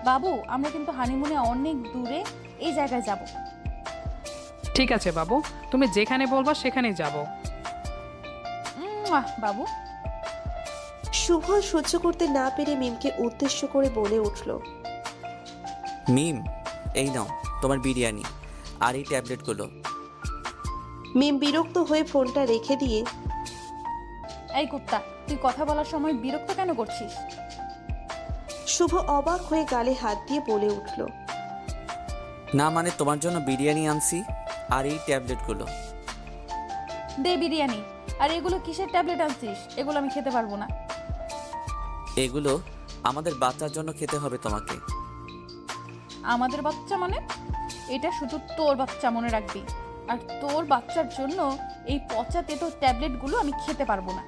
বাবু, আমরা কিন্তু হানিমুনে অনেক দূরে এই জায়গায় যাব। ঠিক আছে বাবু, তুমি যেখানে বলবা সেখানেই যাব। বাবু। শুভ সহ্য করতে না পেরে মিমকে উদ্দেশ্য করে বলে উঠল, মিম, এই নাও তোমার বিরিয়ানি আর এই ট্যাবলেটগুলো। মিম বিরক্ত হয়ে ফোনটা রেখে দিয়ে, এই কুত্তা, তুই কথা বলার সময় বিরক্ত কেন করছিস? শুভ অবাক হয়ে গালে হাত দিয়ে বলে উঠল, না মানে তোমার জন্য বিরিয়ানি আনছি আর এই ট্যাবলেটগুলো। দে বিরিয়ানি। আর এগুলো কিসের ট্যাবলেট আনছিস? এগুলো আমি খেতে পারবো না। এগুলো আমাদের বাচ্চার জন্য খেতে হবে তোমাকে। আমাদের বাচ্চা মানে? এটা শুধু তোর বাচ্চা, মনে রাখবি। আর তোর বাচ্চার জন্য এই পচা তেতো ট্যাবলেটগুলো আমি খেতে পারবো না।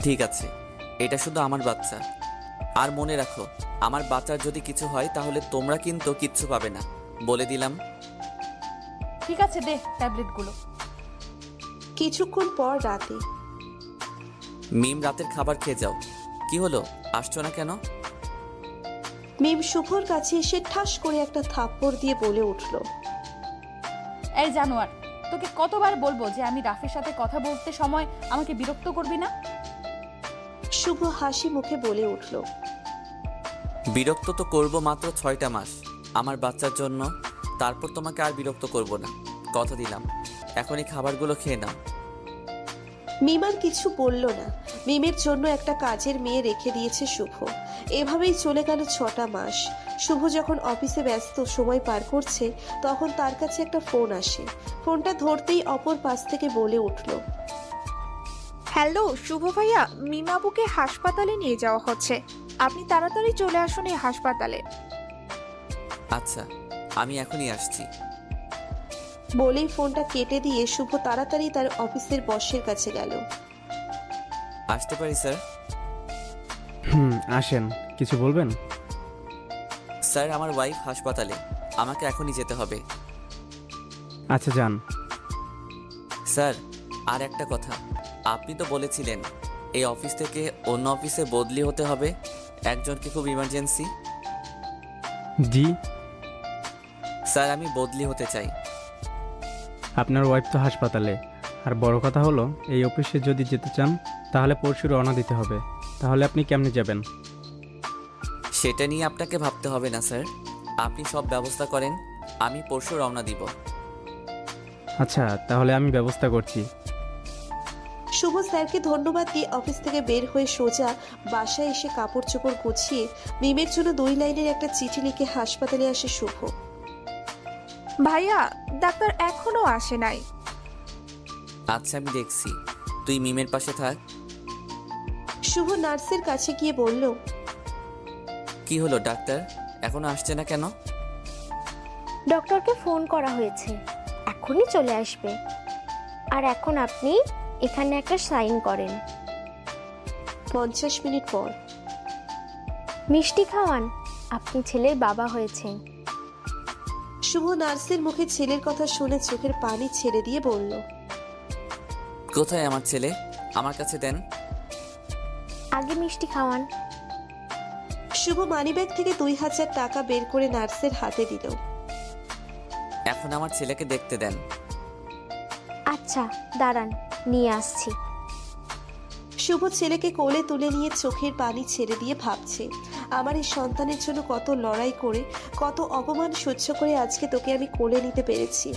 ঠিক আছে, এটা শুধু আমার বাচ্চা। আর মনে রাখো, আমার বাচ্চার যদি কিছু হয় তাহলে তোমরা কিন্তু কিচ্ছু পাবে না, বলে দিলাম। ঠিক আছে, দে ট্যাবলেটগুলো। কিছুক্ষণ পর রাতে। মিম, রাতের খাবার খেয়ে যাও। কি হলো, আসছো না কেন? মিম শুভর কাছে এসে ঠাস করে একটা থাপ্পড় দিয়ে বলে উঠল, এই জানোয়ার, তোকে কতবার বলবো যে আমি রাফির সাথে কথা বলতে সময় আমাকে বিরক্ত করবি না? শুভ হাসি মুখে বলে উঠল, বিরক্ত তো করব মাত্র 6টা মাস আমার বাচ্চার জন্য, তারপর তোমাকে আর বিরক্ত করব না, কথা দিলাম। এখন এই খাবারগুলো খেয়ে নাও। মিম আর কিছু বলল না। মিমের জন্য একটা কাজের মেয়ে রেখে দিয়েছে শুভ। এভাবেই চলে গেল 6টা মাস। শুভ যখন অফিসে ব্যস্ত সময় পার করছে, তখন তার কাছে একটা ফোন আসে। ফোনটা ধরতেই অপর পাশ থেকে বলে উঠল, হ্যালো শুভ ভাইয়া, মিমাবুকে হাসপাতালে নিয়ে যাওয়া হচ্ছে, আপনি তাড়াতাড়ি চলে আসুন এই হাসপাতালে। আচ্ছা, আমি এখনই আসছি। বলেই ফোনটা কেটে দিয়ে শুভ তাড়াতাড়ি তার অফিসের বসের কাছে গেল। আসতে পারি স্যার? আসেন, কিছু বলবেন? স্যার, আমার ওয়াইফ হাসপাতালে, আমাকে এখনই যেতে হবে। আচ্ছা যান। স্যার, আর একটা কথা, আপনি তো বলেছিলেন এই অফিস থেকে অন্য অফিসে বদলি হতে হবে, একজনকে খুব ইমার্জেন্সি। জি। স্যার, আমি বদলি হতে চাই। আপনার ওয়াইফ তো হাসপাতালে, আর বড় কথা হলো এই অফিসে যদি যেতে চান তাহলে পরশু রওনা দিতে হবে। তাহলে আপনি কেমনে যাবেন? সেটা নিয়ে আপনাকে ভাবতে হবে না স্যার, আপনি সব ব্যবস্থা করেন, আমি পরশু রওনা দিব। আচ্ছা, তাহলে আমি ব্যবস্থা করছি। শুভ স্যারকে ধন্যবাদ দিয়ে অফিস থেকে বের হয়ে সোজা বাসায় এসে কাপড় চোপড় গুছিয়ে মিমের জন্য 2 লাইনের একটা চিঠি লিখে হাসপাতালে আসে শুভ। ভাইয়া, ডাক্তার এখনো আসে নাই। আচ্ছা, আমি দেখছি, তুই মিমের পাশে থাক। শুভ নার্সের কাছে গিয়ে বলল, কি হলো ডাক্তার, এখনো আসছে না কেন? ডক্টরকে ফোন করা হয়েছে, এখনই চলে আসবে। আর এখন আপনি এখানে একটা সাইন করেন। 50 মিনিট পর। মিষ্টি খাওয়ান, আপনি ছেলের বাবা হয়েছেন। শুভ নার্সের মুখে ছেলের কথা শুনে চোখের পানি ছেড়ে দিয়ে বলল, কোথায় আমার ছেলে, আমার কাছে দেন। আগে মিষ্টি খাওয়ান। শুভ মানিব্যাগ থেকে 2000 টাকা বের করে নার্সের হাতে দিল। এখন আমার ছেলেকে দেখতে দেন। আচ্ছা দাঁড়ান, নিয়ে আসছি। শুভ ছেলেকে কোলে তুলে নিয়ে চোখের পানি ছেড়ে দিয়ে ভাবছে, আমার এই সন্তানের জন্য কত লড়াই করে, কত অপমান সহ্য করে আজকে তোকে আমি কোলে নিতে পেরেছি।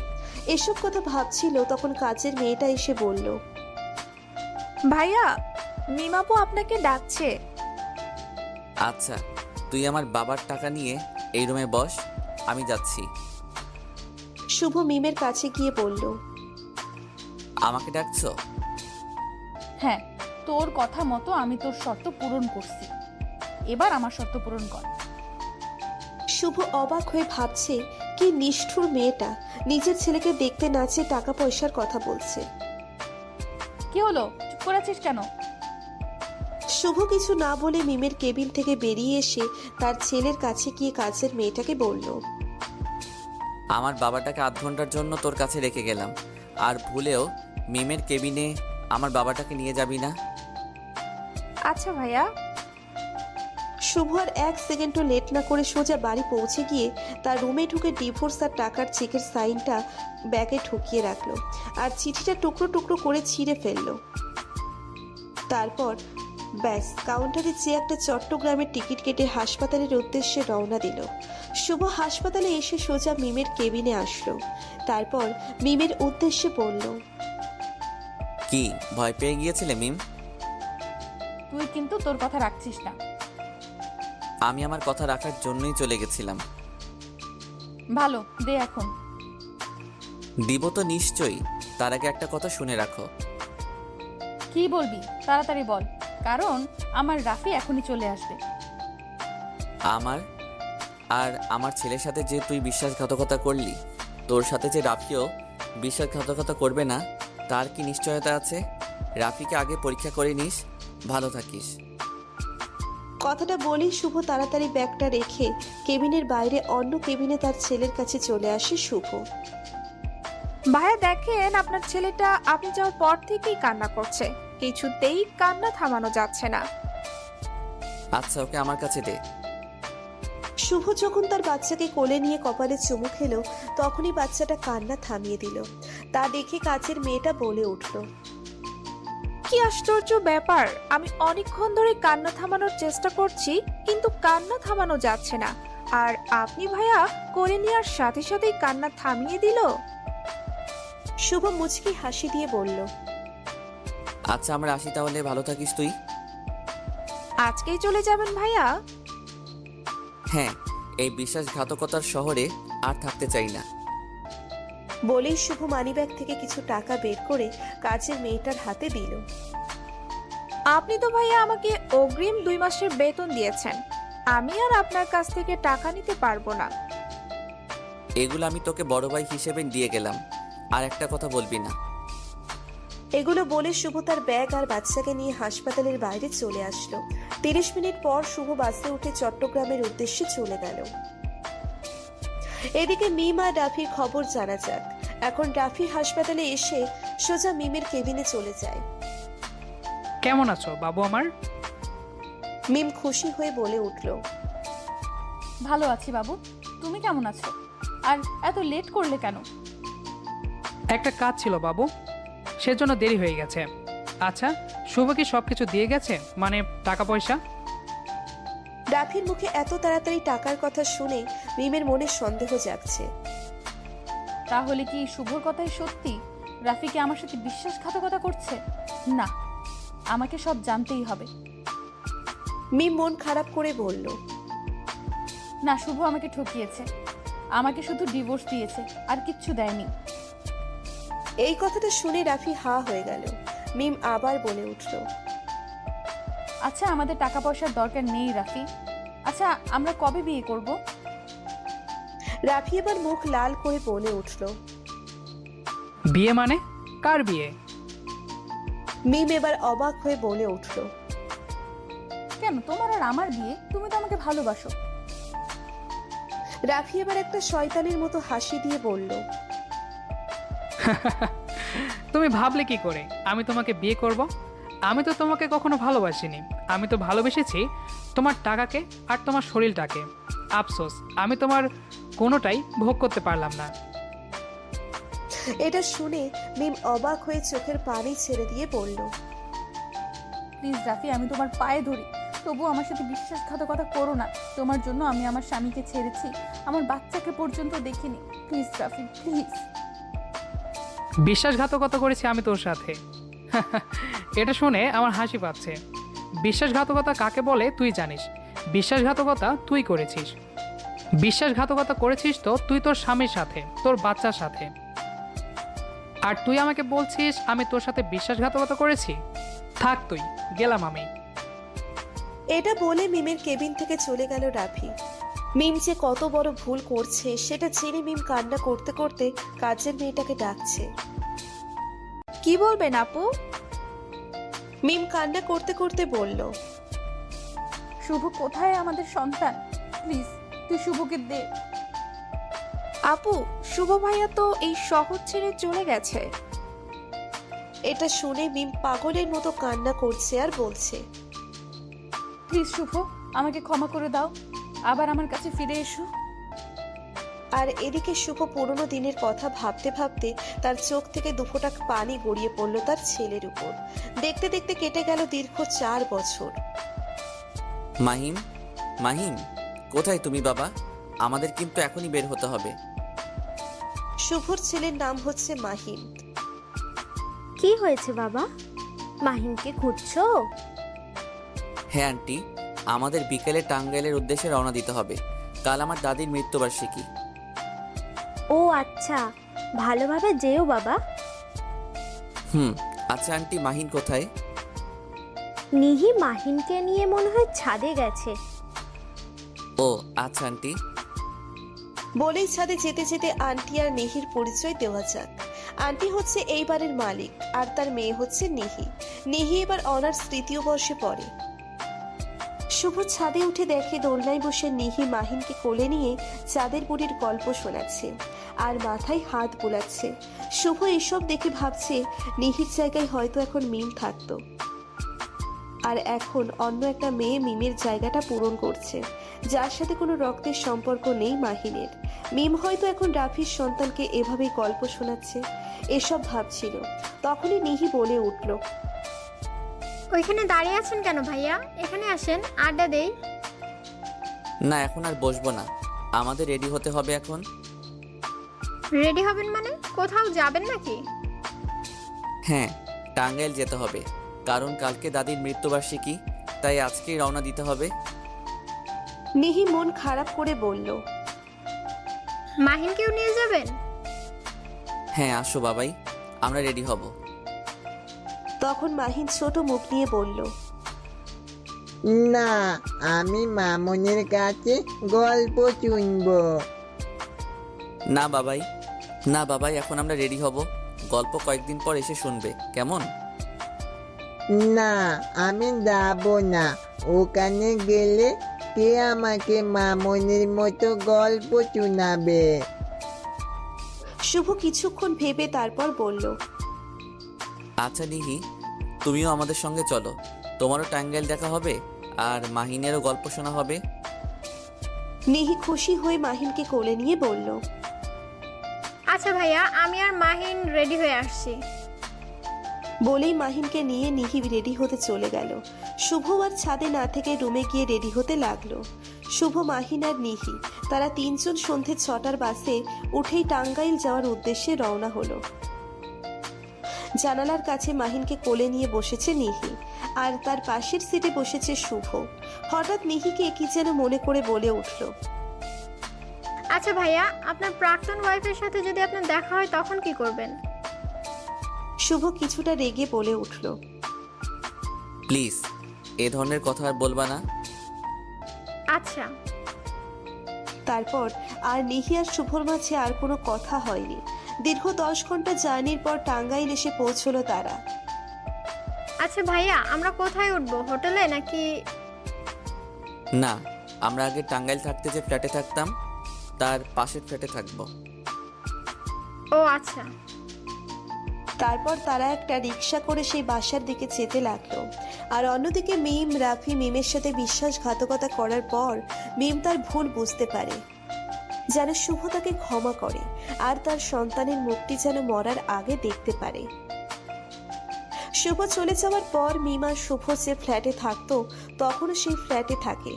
এসব কথা ভাবছিল, তখন কাজের মেয়েটা এসে বলল, ভাইয়া, মিমাবু আপনাকে ডাকছে। আচ্ছা, তুই আমার বাবার টাকা নিয়ে এই রুমে বস, আমি যাচ্ছি। শুভ মিমের কাছে গিয়ে বলল, আমাকে ডাকছো? হ্যাঁ, তোর কথা মতো আমি তোর শর্ত পূরণ করছি, এবার আমার শর্ত পূরণ কর। শুভ অবাক হয়ে ভাবছে, কি নিষ্ঠুর মেয়েটা, নিজের ছেলেকে দেখতে না চেয়ে টাকা পয়সার কথা বলছে। কি হলো, চুপ করে আছিস কেন? শুভ কিছু না বলে মিমের কেবিন থেকে বেরিয়ে এসে তার ছেলের কাছে গিয়ে কাজের মেয়েটাকে বলল, আমার বাবাটাকে আধ ঘন্টার জন্য তোর কাছে রেখে গেলাম, আর ভুলেও মিমের কেবিনে আমার বাবাটাকে নিয়ে যাবি না। আচ্ছা ভাইয়া। শুভ আর 1 সেকেন্ডও লেট না করে সোজা বাড়ি পৌঁছে গিয়ে তার রুমে ঢুকে ডিভোর্স আর টাকার চেকের সাইনটা ব্যাগে ঢুকিয়ে রাখলো আর চিঠিটা টুকরো টুকরো করে ছিঁড়ে ফেললো। তারপর ব্যাস কাউন্টারে যে একটা চট্টগ্রামের টিকিট কেটে হাসপাতালের উদ্দেশ্যে রওনা দিল। শুভ হাসপাতালে এসে সোজা মিমের কেবিনে আসলো। তারপর মিমের উদ্দেশ্যে বলল, কি ভয় পেয়ে গিয়েছিলে মিম? তুই কিন্তু তোর কথা রাখছিস না। আমি আমার কথা রাখার জন্যই চলে গেছিলাম। ভালো, দে এখন। দিব তো নিশ্চয়ই, তার আগে একটা কথা শুনে রাখো। কি বলবি তাড়াতাড়ি বল, কারণ আমার রাফি এখনই চলে আসবে। আমার ছেলের সাথে যে তুই বিশ্বাসঘাতকতা করলি, তোর সাথে যে রাফিও বিশ্বাসঘাতকতা করবে না তার কি নিশ্চয়তা আছে? রাফিকে আগে পরীক্ষা করে নিস, ভালো থাকিস। কথাটা বলেই শুভ তাড়াতাড়ি ব্যাগটা রেখে কেবিনের বাইরে অন্য কেবিনে তার ছেলের কাছে চলে আসে শুভ। ভাইয়া দেখেন, আপনার ছেলেটা আপনি যাওয়ার পর থেকেই কান্না করছে, কিছুতেই কান্না থামানো যাচ্ছে না। আচ্ছা, ওকে আমার কাছে দে। শুভ যখন তার বাচ্চাকে কোলে নিয়ে কপালে চুমু খেলো তখনই বাচ্চাটা কান্না থামিয়ে দিল। তা দেখে কাছের মেয়েটা বলে উঠল, কি আশ্চর্য ব্যাপার, আমি অনেকক্ষণ ধরে কান্না থামানোর চেষ্টা করছি কিন্তু কান্না থামানো যাচ্ছে না, আর আপনি ভাইয়া কোলে নেওয়ার সাথে সাথেই কান্না থামিয়ে দিল। শুভ মুচকি হাসি দিয়ে বলল, আচ্ছা আমরা আসি তাহলে, ভালো থাকিস তুই। আজকেই চলে যাবেন ভাইয়া? হ্যাঁ, এই বিশ্বাসঘাতকতার শহরে আর থাকতে চাই না। বলেই শুভ মানিব্যাগ থেকে কিছু টাকা বের করে কাজের মেয়েটার হাতে দিল। আপনি তো ভাইয়া আমাকে অগ্রিম 2 মাসের বেতন দিয়েছেন, আমি আর আপনার কাছ থেকে টাকা নিতে পারবো না। এগুলো আমি তোকে বড় ভাই হিসেবে দিয়ে গেলাম, আর একটা কথা বলবি না। এগুলো বলে শুভ তার ব্যাগ আর বাচ্চাকে নিয়ে হাসপাতালের বাইরে চলে আসলো। 30 মিনিট পর শুভ বাসে উঠে চট্টগ্রামের উদ্দেশ্যে চলে গেল। এদিকে মিম আর রাফির খবর জানা যাক। এখন রাফি হাসপাতালে এসে সোজা মিমের কেবিনে চলে যায়। কেমন আছো বাবু আমার? মিম খুশি হয়ে বলে উঠল, ভালো আছি বাবু, তুমি কেমন আছো? আর এত লেট করলে কেন? একটা কাজ ছিল বাবু, সেজন্য দেরি হয়ে গেছে। আচ্ছা, শুভ কি সব কিছু দিয়ে গেছে, মানে টাকা পয়সা? রাফির মুখে এত তাড়াতাড়ি টাকার কথা শুনে মিমের মনে সন্দেহ জাগছে। তাহলে কি শুভর কথাই সত্যি? রাফিকে আমার সাথে বিশ্বাসঘাতকতা করছে? না, আমাকে সব জানতেই হবে। মিম মন খারাপ করে বলল, না, শুভ আমাকে ঠকিয়েছে, আমাকে শুধু ডিভোর্স দিয়েছে, আর কিচ্ছু দেয়নি। এই কথাটা শুনে রাফি হা হয়ে গেল। মিম আবার বলে উঠল, আচ্ছা, আমাদের টাকা পয়সার দরকার নেই রাফি। আচ্ছা, আমরা কবে বিয়ে করব? রাফি এবার মুখ লাল করে বলে উঠল, বিয়ে মানে? কার বিয়ে? মিম এবার অবাক হয়ে বলে উঠল, কেন, তোমার আর আমার বিয়ে? তুমি তো আমাকে ভালোবাসো। রাফি এবার একটা শয়তানের মতো হাসি দিয়ে বলল, তুমি ভাবলে কি করে আমি তোমাকে বিয়ে করব? আমি তো তোমাকে কখনো ভালোবাসিনি, আমি তো ভালোবেসেছি তোমার টাকাকে আর তোমার শরীরটাকে। আফসোস, আমি তোমার কোনোটাই ভোগ করতে পারলাম না। এটা শুনে মিম অবাক হয়ে চোখের পানি ছেড়ে দিয়ে বলল, প্লিজ রাফি, আমি তোমার পায়ে ধরি, তবু আমার সাথে বিশ্বাসঘাতকতা করো না। তোমার জন্য আমি আমার স্বামীকে ছেড়েছি, আমার বাচ্চাকে পর্যন্ত দেখিনি। Please Rafi, please. বিশ্বাসঘাতকতা করেছি আমি তোর সাথে? এটা শুনে আমার হাসি পাচ্ছে। বিশ্বাসঘাতকতা কাকে বলে তুই জানিস। বিশ্বাসঘাতকতা তুই করেছিস। বিশ্বাসঘাতকতা করেছিস তো তুই তোর স্বামীর সাথে, তোর বাচ্চার সাথে। আর তুই আমাকে বলছিস আমি তোর সাথে বিশ্বাসঘাতকতা করেছি? থাক তুই, গেলাম আমি। এটা বলে মিমের কেবিন থেকে চলে গেল রাফি। মিম যে কত বড় ভুল করছে সেটা জেনে মিম কান্না করতে করতে কাজের মেয়েটাকে ডাকছে। কি বলবেন আপু? মিম কান্না করতে করতে বলল, শুভ কোথায় আমাদের সন্তান? প্লিজ তুই শুভকে দে। আপু, শুভ ভাইয়া তো এই শহর ছেড়ে চলে গেছে। এটা শুনে মিম পাগলের মতো কান্না করছে আর বলছে, প্লিজ শুভ, আমাকে ক্ষমা করে দাও, আবার আমার কাছে ফিরে এসো। আর এদিকে শুভ পুরনো দিনের কথা ভাবতে ভাবতে তার চোখ থেকে দুফোঁটা পানি গড়িয়ে পড়ল তার ছেলের উপর। দেখতে দেখতে কেটে গেল দীর্ঘ 4 বছর। মাহিম, মাহিম, কোথায় তুমি বাবা? আমাদের কিন্তু এখনই বের হতে হবে। শুভর ছেলের নাম হচ্ছে মাহিম। কি হয়েছে বাবা? মাহিমকে খুঁজছো? হ্যাঁ আন্টি, আমাদের বিকেলে টাঙ্গাইলের উদ্দেশ্যে রওনা দিতে হবে। কাল আমার দাদির মৃত্যুবার্ষিকী। ও আচ্ছা, ভালোভাবে যেও বাবা। আচ্ছা আন্টি, মাহিন কোথায়? নিহি মাহিমকে নিয়ে মনে হয় ছাদে গেছে। ও আচ্ছা আন্টি। বলেই ছাদে যেতে যেতে আন্টি আর নিহির পরিচয় দেওয়া যাক। আন্টি হচ্ছে এই বাড়ির মালিক আর তার মেয়ে হচ্ছে নিহি। নিহি এবার অনার্স 3য় বর্ষে পড়ে। শুভ ছাদে উঠে দেখে দোলনায় বসে নিহি মাহিনকে কোলে নিয়ে চাঁদের বুড়ির গল্প শোনাচ্ছে আর মাথায় হাত বুলাচ্ছে। শুভ এসব দেখে ভাবছে নিহির জায়গায় হয়তো এখন মিম থাকতো, আর এখন অন্য একটা মেয়ে মিমের জায়গাটা পূরণ করছে, যার সাথে কোনো রক্তের সম্পর্ক নেই মাহিনের। মিম হয়তো এখন রাফির সন্তানকে এভাবেই গল্প শোনাচ্ছে। এসব ভাবছিল, তখনই নিহি বলে উঠল, ওইখানে দাঁড়িয়ে আছেন কেন ভাইয়া? এখানে আসেন, আড্ডা দেই। না, এখন আর বসবো না, আমাদের রেডি হতে হবে এখন। রেডি হবেন মানে কোথাও যাবেন নাকি? হ্যাঁ, টাঙ্গাইল যেতে হবে, কারণ কালকে দাদির মৃত্যুবার্ষিকী, তাই আজকেই রওনা দিতে হবে। নিহি মন খারাপ করে বলল, মাহিনকেও নিয়ে যাবেন? হ্যাঁ আসো বাবাই, আমরা রেডি হব। তখন মাহিন ছোট মুখ নিয়ে বলল, না, আমি মামুনের কাছে গল্প শুনবো। না বাবাই, না বাবাই, এখন আমরা রেডি হব, গল্প কয়েকদিন পর এসে শুনবে, কেমন? না, আমি যাব না। ওখানে গেলে কে আমাকে মামুনের মতো গল্প শোনাবে? শুভ কিছুক্ষণ ভেবে তারপর বলল, আচ্ছা নিহি, তুমিও আমাদের সঙ্গে চলো, তোমারও টাঙ্গাইল দেখা হবে আর মাহিনেরও গল্প শোনা হবে। নিহি খুশি হয়ে মাহিনকে কোলে নিয়ে বলল, আচ্ছা ভাইয়া, আমি আর মাহিন রেডি হয়ে আসছি। বলেই মাহিনকে নিয়ে নিহি রেডি হতে চলে গেল। শুভ আর ছাদে না থেকে রুমে গিয়ে রেডি হতে লাগলো। শুভ, মাহিন আর নিহি তারা 3 জন সন্ধে 6টার বাসে উঠেই টাঙ্গাইল যাওয়ার উদ্দেশ্যে রওনা হলো। জানালার কাছে মাহিনকে কোলে নিয়ে বসেছে নিহি, আর তার পাশের সিটে বসেছে শুভ। হঠাৎ নিহিকে কি যেন মনে করে বলে উঠল, আচ্ছা ভাইয়া, আপনার প্রাক্তন ওয়াইফের সাথে যদি আপনার দেখা হয় তখন কি করবেন? শুভ কিছুটা রেগে বলে উঠল, প্লিজ এ ধরনের কথা আর বলবা না। আচ্ছা। তারপর আর নিহি আর শুভর মাঝে আর কোনো কথা হয়নি। দীর্ঘ 10 ঘন্টা জার্নির পর টাঙ্গাইল এসে পৌঁছলো তারা। আচ্ছা ভাইয়া, আমরা কোথায় উঠবো? হোটেলে নাকি? না, আমরা আগে টাঙ্গাইল থাকতে যে ফ্ল্যাটে থাকতাম তার পাশের ফ্ল্যাটে থাকবো। ও আচ্ছা। তারপর তারা একটা রিক্সা করে সেই বাসার দিকে যেতে লাগলো। আর অন্যদিকে মিম, রাফি মিমের সাথে বিশ্বাসঘাতকতা করার পর মিম তার ভুল বুঝতে পারে, যেন শুভ তাকে ক্ষমা করে আর তার সন্তানের মুখটি যেন মরার আগে দেখতে পারে। শুভ চলে যাওয়ার পর মিম আর শুভ যে ফ্ল্যাটে থাকতো তখনও সেই ফ্ল্যাটে থাকে।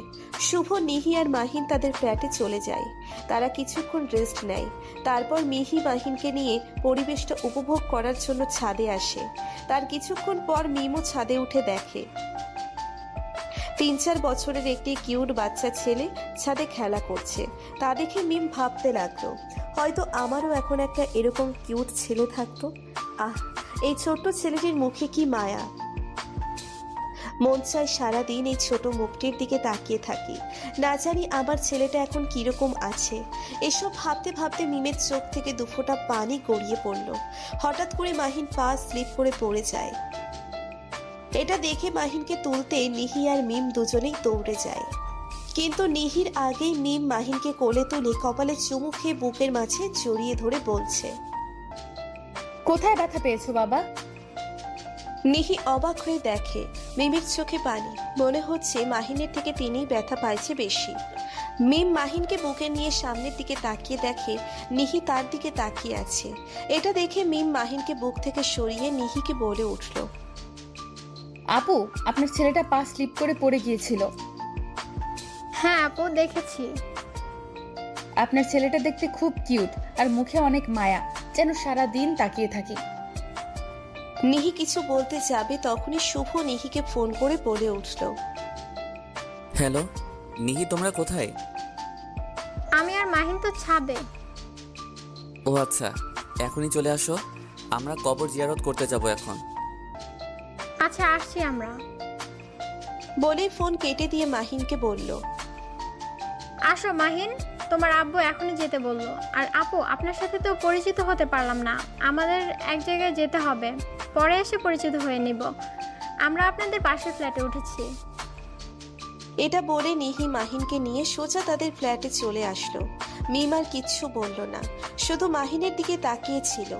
শুভ, নিহি আর মাহিন তাদের ফ্ল্যাটে চলে যায়। তারা কিছুক্ষণ রেস্ট নেয়। তারপর মিহি মাহিনকে নিয়ে পরিবেশটা উপভোগ করার জন্য ছাদে আসে। তার কিছুক্ষণ পর মিমও ছাদে উঠে দেখে 3-4 বছরের একটি কিউট বাচ্চা ছেলে ছাদে খেলা করছে। তা দেখে মিম ভাবতে লাগলো, হয়তো আমারও এখন একটা এরকম কিউট ছেলে থাকতো। আহ, এই ছোট্ট ছেলেটির মুখে কি মায়া! মন চায় সারাদিন এই ছোট মুখটির দিকে তাকিয়ে থাকি। না জানি আমার ছেলেটা এখন কিরকম আছে। এসব ভাবতে ভাবতে মিমের চোখ থেকে দুফোঁটা পানি গড়িয়ে পড়ল। হঠাৎ করে মাহিন পা স্লিপ করে পড়ে যায়। এটা দেখে মাহিনকে তুলতে নিহি আর মিম দুজনেই দৌড়ে যায়, কিন্তু নিহির আগেই মিম মাহিনকে কোলে তুলে কপালে চুমু খেয়ে বুকের মাঝে জড়িয়ে ধরে বলছে, কোথায় ব্যথা পেয়েছো বাবা? নিহি অবাক হয়ে দেখে মিমের চোখে পানি। মনে হচ্ছে মাহিনের থেকে তিনিই ব্যথা পাইছে বেশি। মিম মাহিনকে বুকে নিয়ে সামনের দিকে তাকিয়ে দেখে নিহি তার দিকে তাকিয়ে আছে। এটা দেখে মিম মাহিনকে বুক থেকে সরিয়ে নিহিকে বলে উঠল, আপু, আপনার ছেলেটা পা স্লিপ করে পড়ে গিয়েছিল। হ্যাঁ আপু, দেখেছি। আপনার ছেলেটা দেখতে খুব কিউট আর মুখে অনেক মায়া, যেন সারা দিন তাকিয়ে থাকি। নিহি কিছু বলতে যাবে তখনই শুভ নিহিকে ফোন করে বলে উঠল, হ্যালো নিহি, তোমরা কোথায়? আমি আর মাহিন তো ছাদে। ও আচ্ছা, এখনই চলে আসো, আমরা কবর জিয়ারত করতে যাব এখন। আচ্ছা, আসছি আমরা। বলে ফোন কেটে দিয়ে মাহিনকে বলল, আসো মাহিন, তোমার আব্বু এখনই যেতে বললো। আর আপু, আপনার সাথে তো পরিচিত হতে পারলাম না, আমাদের এক জায়গায় যেতে হবে, পরে এসে পরিচিত হয়ে নিব। আমরা আপনাদের পাশের ফ্ল্যাটে উঠেছি। এটা বলে নিহি মাহিনকে নিয়ে সোজা তাদের ফ্ল্যাটে চলে আসলো। মিম আর কিচ্ছু বলল না, শুধু মাহিনের দিকে তাকিয়েছিল।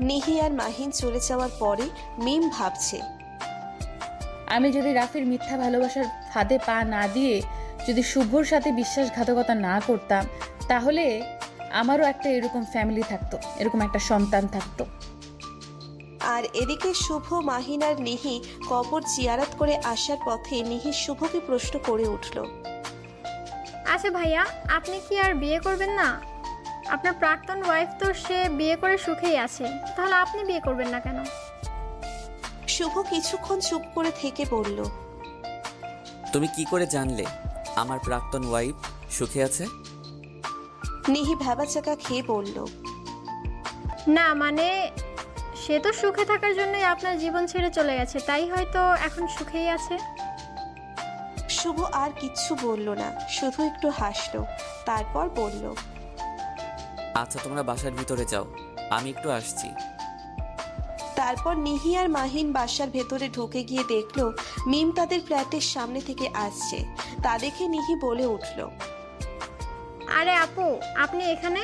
নিহি আর মাহিন চলে যাওয়ার পরে মিম ভাবছে, আমি যদি রাফির মিথ্যা ভালোবাসার ফাঁদে পা না দিয়ে যদি শুভর সাথে বিশ্বাসঘাতকতা না করতাম, তাহলে আমারও একটা এরকম ফ্যামিলি থাকতো, এরকম একটা সন্তান থাকতো। আর এদিকে শুভ, মাহিন আর নিহি কবর জিয়ারত করে আসার পথে নিহি শুভকে প্রশ্ন করে উঠল, আচ্ছা ভাইয়া, আপনি কি আর বিয়ে করবেন না? আপনার প্রাক্তন ওয়াইফ তো সে বিয়ে করে সুখেই আছে, তাহলে আপনি বিয়ে করবেন না কেন? শুভ কিছুক্ষণ চুপ করে থেকে বলল, তুমি কি করে জানলে আমার প্রাক্তন ওয়াইফ সুখে আছে? নিহি ভ্যাবাচাকা খেয়ে বলল, না মানে, সে তো সুখে থাকার জন্যই আপনার জীবন ছেড়ে চলে গেছে, তাই হয়তো এখন সুখেই আছে। শুভ আর কিচ্ছু বলল না, শুধু একটু হাসলো, তারপর বলল, আচ্ছা তোমরা বাসার ভিতরে যাও, আমি একটু আসছি। তারপর নিহি আর মাহিন বাসার ভেতরে ঢুকে গিয়ে দেখলো মিম তাদের ফ্ল্যাটের সামনে থেকে আসছে। তা দেখে নিহি বলে উঠল, আরে আপু, আপনি এখানে?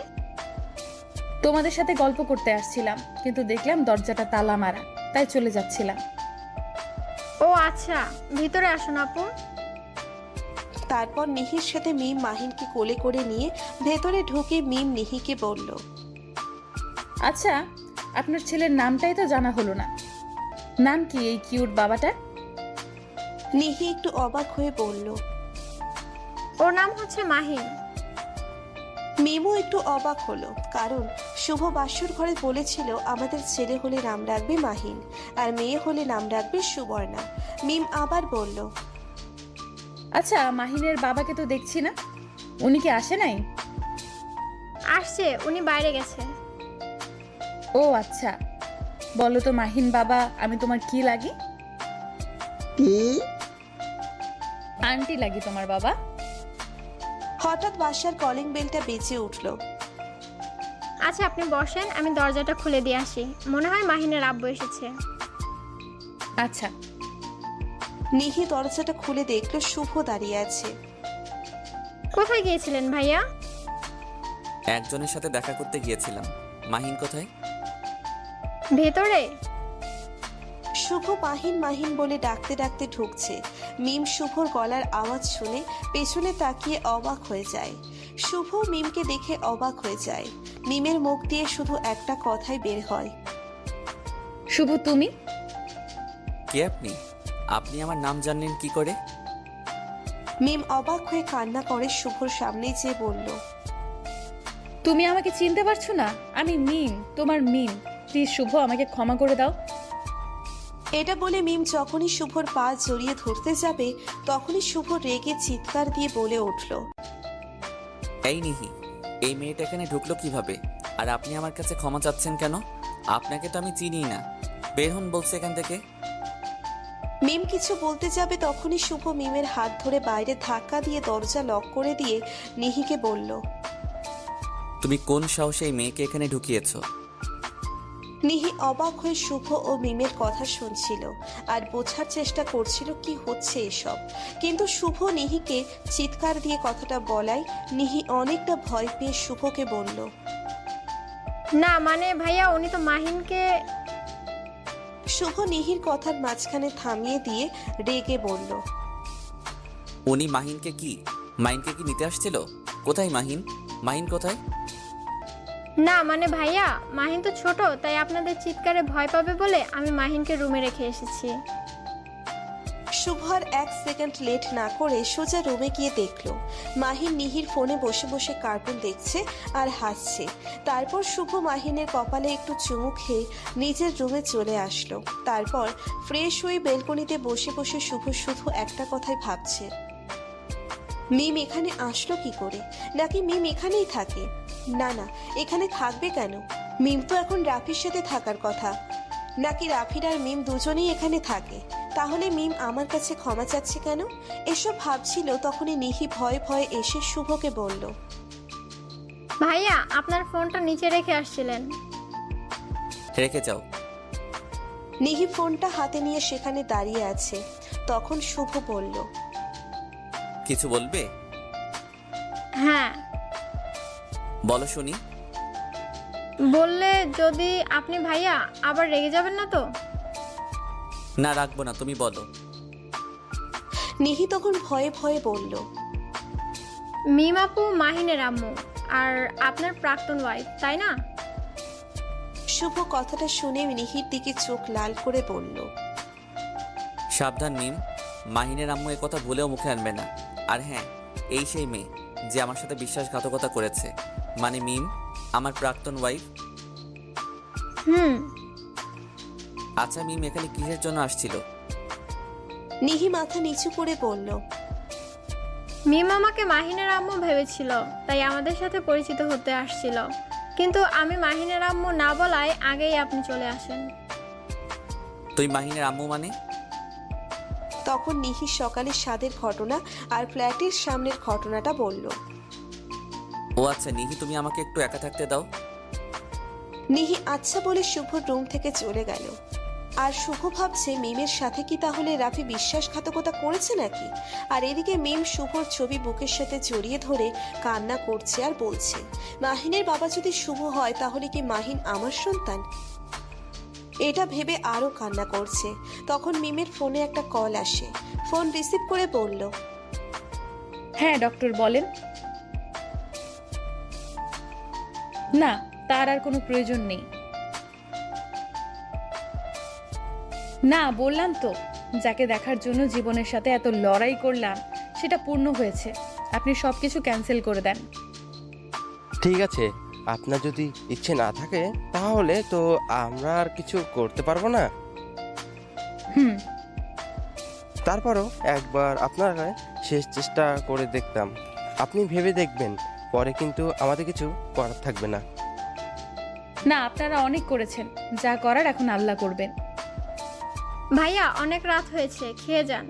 তোমাদের সাথে গল্প করতে আসছিলাম, কিন্তু দেখলাম দরজাটা তালা মারা, তাই চলে যাচ্ছিলাম। ও আচ্ছা, ভিতরে আসুন আপু। তারপর নিহির সাথে মিম মাহিনকে কোলে করে নিয়ে ভেতরে ঢুকে মিম নিহিকে বলল, আচ্ছা, আপনার ছেলের নামটাই তো জানা হলো না, নাম কি এই কিউট বাবাটা? নিহি একটু অবাক হয়ে বলল, ওর নাম হচ্ছে মাহিন। মিমও একটু অবাক হলো, কারণ শুভ বাসুর ঘরে বলেছিল আমাদের ছেলে হলে নাম রাখবে মাহিন আর মেয়ে হলে নাম রাখবে সুবর্ণা। মিম আবার বলল, আচ্ছা, মাহিনের বাবাকে তো দেখছি না, উনি কি আসে নাই? আসছে, উনি বাইরে গেছে। ও আচ্ছা, বলো তো মাহিন বাবা, আমি তোমার কি লাগি? কি? আন্টি লাগি তোমার বাবা। হঠাৎ বাসার কলিং বেলটা বেজে উঠল। আচ্ছা আপনি বসেন, আমি দরজাটা খুলে দিয়ে আসি, মনে হয় মাহিনের আব্বু এসেছে। আচ্ছা। নিহি দরজাটা খুলে দেখলো শুভ দাঁড়িয়ে আছে। কোথায় গিয়েছিলেন ভাইয়া? একজনের সাথে দেখা করতে গিয়েছিলাম। মাহিন কোথায়? ভেতরে। শুভ মাহিন মাহিন বলে ডাকতে ডাকতে ঢুকছে। মিম শুভর গলার আওয়াজ শুনে পেছনে তাকিয়ে অবাক হয়ে যায়। শুভ মিমকে দেখে অবাক হয়ে যায়। মিমের মুখ দিয়ে শুধু একটা কথাই বের হয়, শুভ তুমি? কে আপনি? আপনি আমার নাম জানলেন কি করে? মিম অবাক হয়ে কান্না করে শুভর সামনে যেয়ে বলল, তুমি আমাকে চিনতে পারছো না? আমি মিম, তোমার মিম। প্লিজ শুভ, আমাকে ক্ষমা করে দাও। এটা বলে মিম যখনই শুভর পা জড়িয়ে ধরতে যাবে তখনই শুভ রেগে চিৎকার দিয়ে বলে উঠল, এই নিহি, এই মেয়েটা এখানে ঢুকলো কিভাবে? আর আপনি আমার কাছে ক্ষমা চাচ্ছেন কেন? আপনাকে তো আমি চিনি না, বের হন বলছে এখান থেকে। মিম কিছু বলতে যাবে তখনই শুভ মিমের হাত ধরে বাইরে ধাক্কা দিয়ে দরজা লক করে দিয়ে নিহিকে বলল, তুমি কোন সাহসে এই মেয়েকে এখানে ঢুকিয়েছো? নিহি অবাক হয়ে শুভ ও মিমের কথা শুনছিল আর বোঝার চেষ্টা করছিল কি হচ্ছে এসব, কিন্তু শুভ নিহিকে চিৎকার দিয়ে কথাটা বলায় নিহি অনেকটা ভয় পেয়ে শুভকে বলল, না মানে ভাইয়া, উনি তো মাহিনকে। শুভ নিহির কথার মাঝখানে থামিয়ে দিয়ে রেগে বলল, উনি মাহিনকে কি নিতে আসছিল? কোথায় মাহিন? মাহিন কোথায়? না মানে ভাইয়া, মাহিন তো ছোট, তাই আপনাদের চিৎকারে ভয় পাবে বলে আমি মাহিনকে রুমে রেখে এসেছি। শুভ আর 1 সেকেন্ড লেট না করে সোজা রুমে গিয়ে দেখলো মাহিন নিহির ফোনে বসে বসে কার্টুন দেখছে আর হাসছে। তারপর শুভ মাহিনের কপালে একটু চুমু খেয়ে নিজের রুমে চলে আসলো। তারপর ফ্রেশ হয়ে বেলকনিতে বসে বসে শুভ শুধু একটা কথাই ভাবছে, মিম এখানে আসলো কি করে? নাকি মিম এখানেই থাকে? না না, এখানে থাকবে কেন? মিম তো এখন রাফির সাথে থাকার কথা। নাকি রাফির আর মিম দুজনেই এখানে থাকে? তাহলে মিম আমার কাছে ক্ষমা চাচ্ছে কেন? এসব ভাবছিল তখনই নিহি ভয়ে ভয়ে এসে শুভকে বলল, ভাইয়া আপনার ফোনটা নিচে রেখে আসছিলেন। রেখে যাও। নিহি ফোনটা হাতে নিয়ে সেখানে দাঁড়িয়ে আছে। তখন শুভ বলল, কিছু বলবে? হ্যাঁ বলো শুনি। বললে যদি আপনি ভাইয়া আবার রেগে যাবেন না তো? না, রাখবো না, তুমি বলো। নিহি তখন ভয়ে ভয়ে বলল, মিম আপু মাহিনের আম্মু আর আপনার প্রাক্তন ওয়াইফ, তাই না? শুভ কথাটা শুনে নিহির দিকে চোখ লাল করে বলল, সাবধান মিম, মাহিনের আম্মু এ কথা ভুলেও মুখে আনবে না। আর হ্যাঁ, এই সেই মেয়ে যে আমার সাথে বিশ্বাসঘাতকতা করেছে, মানে মিম আমার প্রাক্তন ওয়াইফ। হুম। আচ্ছা মিম এখানে কিসের জন্য আসছিল? নিহি মাথা নিচু করে বলল, মিম আমাকে মাহিনের আম্মু ভেবেছিল, তাই আমাদের সাথে পরিচিত হতে আসছিল। কিন্তু আমি মাহিনের আম্মু না বলায় আগেই আপনি চলে আসেন। তুই মাহিনের আম্মু মানে? তখন নিহি সকালে স্বাদের ঘটনা আর ফ্ল্যাটের সামনের ঘটনাটা বলল। ও আচ্ছা নিহি, তুমি আমাকে একটু একা থাকতে দাও। নিহি আচ্ছা বলে শুভর রুম থেকে চলে গেল। আর শুভ ভাবছে মিমের সাথে কি তাহলে রাফি বিশ্বাসঘাতকতা করেছে নাকি? আর এদিকে মিম শুভর ছবি বুকের সাথে জড়িয়ে ধরে কান্না করছে আর বলছে, মাহিনের বাবা যদি শুভ হয় তাহলে কি মাহিন আমার সন্তান? এটা ভেবে আরো কান্না করছে। তখন মিমের ফোনে একটা কল আসে। ফোন রিসিভ করে বলল, হ্যাঁ ডক্টর বলেন। না, তার আর কোনো প্রয়োজন নেই। না, বললাম তো, যাকে দেখার জন্য জীবনের সাথে এত লড়াই করলাম সেটা পূর্ণ হয়েছে। আপনি সবকিছু ক্যান্সেল করে দেন। ঠিক আছে, আপনার যদি ইচ্ছে না থাকে তাহলে তো আমরা আর কিছু করতে পারবো না। হুম। তারপরও একবার আপনার শেষ চেষ্টা করে দেখতাম। আপনি ভেবে দেখবেন, পরে কিন্তু আমাদের কিছু করার থাকবে না। না, আপনারা অনেক করেছেন, যা করার এখন আল্লাহ করবেন। ভাইয়া অনেক রাত হয়েছে, খেয়ে যান।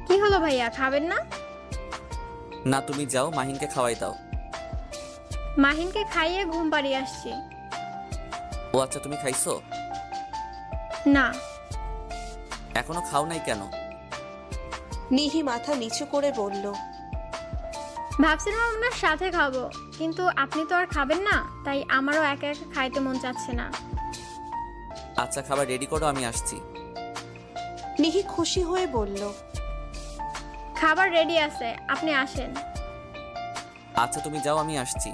কি হলো ভাইয়া, খাবেন না? না তুমি যাও, মাহিনকে খাওয়াই দাও। মাহিনকে খাইয়ে ঘুম পাড়িয়ে আসছি। ও আচ্ছা, তুমি খাইছো? না। এখনো খাও নাই কেন? নিহি মাথা নিচু করে বলল, ভাবছিলাম আপনার সাথে খাবো, কিন্তু আপনি তো আর খাবেন না, তাই আমারও একা একা খাইতে মন চাচ্ছে না। আচ্ছা খাবার রেডি করো, আমি আসছি। নিহি খুশি হয়ে বলল, খাবার রেডি আছে, আপনি আসেন। আচ্ছা তুমি যাও, আমি আসছি।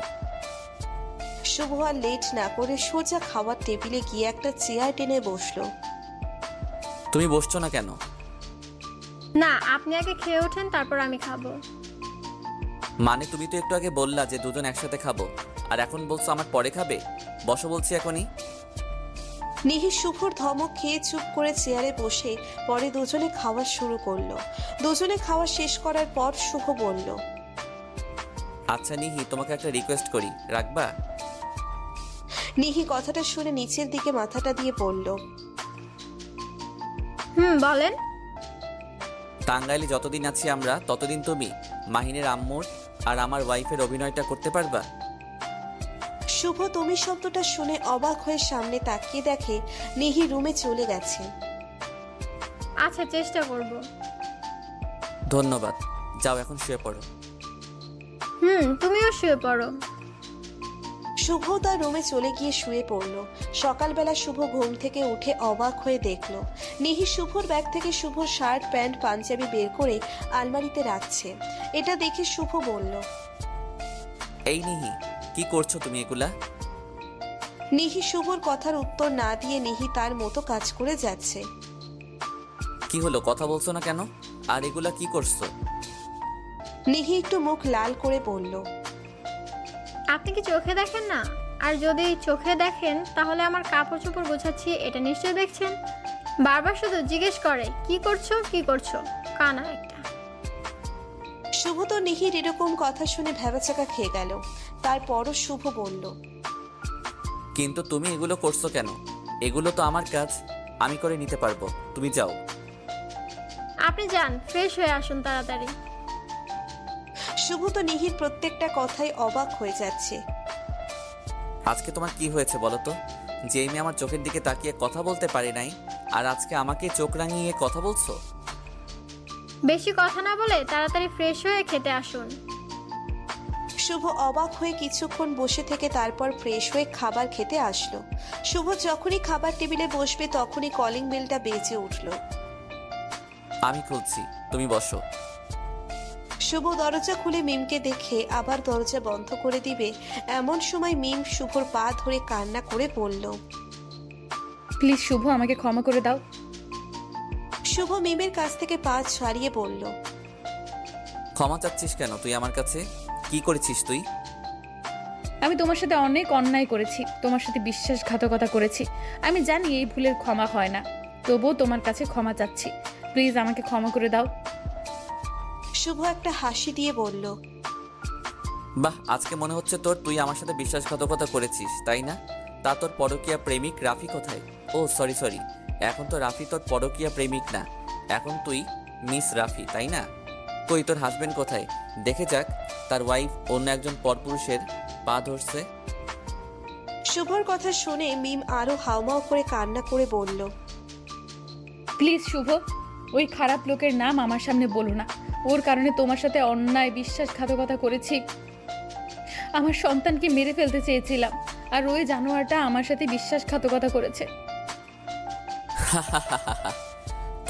শুভ আর লেট না করে সোজা খাওয়ার টেবিলে গিয়ে একটা চেয়ার টেনে বসলো। তুমি বসছো না কেন? না, আপনি আগে খেয়ে ওঠেন, তারপর আমি খাবো। মানে তুমি তো একটু আগে বললা যে দুজন একসাথে খাবো, আর এখন বলছো আমার পরে খাবে। বসো বলছি এখনই। নিহি শুভর ধমক খেয়ে চুপ করে চেয়ারে বসে পরে দুজনে খাওয়া শুরু করলো। দুজনে খাওয়া শেষ করার পর শুভ বলল, আচ্ছা নিহি, তোমাকে একটা রিকোয়েস্ট করি, রাখবা? নিহি কথাটা শুনে নিচের দিকে মাথাটা দিয়ে বলল, বলেন। টাঙ্গাইলে যতদিন আছি আমরা ততদিন তুমি মাহিনের আম্মুর আর আমার ওয়াইফের অভিনয়টা করতে পারবা? শুভ তুমি শব্দটা শুনে অবাক হয়ে সামনে তাকিয়ে দেখে নিহি রুমে চলে গেছে। আচ্ছা, চেষ্টা করব। ধন্যবাদ, যাও এখন শুয়ে পড়ো। তুমিও শুয়ে পড়ো। শুভ তার রুমে চলে গিয়ে শুয়ে পড়ল। সকালবেলা শুভ ঘুম থেকে উঠে অবাক হয়ে দেখল নিহি শুভর ব্যাগ থেকে শুভর শার্ট প্যান্ট পাঞ্জাবি বের করে আলমারিতে রাখছে। এটা দেখে শুভ বলল, এই নিহি, কি করছো তুমি এগুলা? নিহি শুভর কথার উত্তর না দিয়ে নিহি তার মতো কাজ করে যাচ্ছে। কি হলো, কথা বলছো না কেন? আর এগুলা কি করছো? নিহি একটু মুখ লাল করে বলল, আপনি কি চোখে দেখেন না? আর যদি চোখে দেখেন তাহলে আমার কাপড় চোপড় গোছাচ্ছি, এটা নিশ্চয়ই দেখছেন। বারবার শুধু জিজ্ঞেস করে কি করছো কি করছো, কানা একটা। শুভ তো নিহির এরকম কথা শুনে ভ্যাবাচাকা খেয়ে গেল। তারপরও শুভ বলল, কিন্তু তুমি এগুলো করছো কেন? এগুলো তো আমার কাজ, আমি করে নিতে পারবো, তুমি যাও। আপনি যান, ফ্রেশ হয়ে আসুন তাড়াতাড়ি। শুভ তো নিহির প্রত্যেকটা কথাই অবাক হয়ে যাচ্ছে। আজকে তোমার কি হয়েছে বলো তো? যে আমি আমার চোখের দিকে তাকিয়ে কথা বলতে পারি নাই, আর আজকে আমাকে চোখ রাঙিয়ে কথা বলছো? বেশি কথা না বলে তাড়াতাড়ি ফ্রেশ হয়ে খেতে আসুন। শুভ অবাক হয়ে কিছুক্ষণ বসে থেকে তারপর ফ্রেশ হয়ে খাবার খেতে আসলো। শুভ যখনই খাবার টেবিলে বসবে তখনই কলিং বেলটা বেজে উঠল। আমি খুলছি, তুমি বসো। শুভ দরজা খুলে মিমকে দেখে আবার দরজা বন্ধ করে দিবে এমন সময় মিম শুভর পা ধরে কান্না করে বলল, প্লিজ শুভ, আমাকে ক্ষমা করে দাও। শুভ মিমের কাছ থেকে পা ছাড়িয়ে বলল, ক্ষমা চাচ্ছিস কেন তুই আমার কাছে? কি করেছিস তুই? আমি তোমার সাথে অনেক অন্যায় করেছি, তোমার সাথে বিশ্বাসঘাতকতা করেছি। আমি জানি এই ভুলের ক্ষমা হয় না, তবুও তোমার কাছে ক্ষমা চাচ্ছি। প্লিজ আমাকে ক্ষমা করে দাও। শুভ একটা হাসি দিয়ে বলল, বাহ, আজকে মনে হচ্ছে তুই আমার সাথে বিশ্বাসঘাতকতা করেছিস, তাই না? তা তোর পরকীয়া প্রেমিক রাফি কোথায়? ও সরি, এখন তো রাফি তোর পরকীয়া প্রেমিক না, এখন তুই মিস রাফি, তাই না? কই তোর হাজবেন্ড কোথায়? দেখে যাক তার ওয়াইফ অন্য একজন পরপুরুষের পা ধরছে। শুভর কথা শুনে মিম আরো হাউমাউ করে কান্না করে বলল, প্লিজ শুভ, ওই খারাপ লোকের নাম আমার সামনে বলো না। ওর কারণে তোমার সাথে অন্যায় বিশ্বাসঘাতকতা করেছি। আমার সন্তানকে মেরে ফেলতে চেয়েছিলাম, আর ওই জানোয়ারটা আমার সাথে বিশ্বাসঘাতকতা করেছে।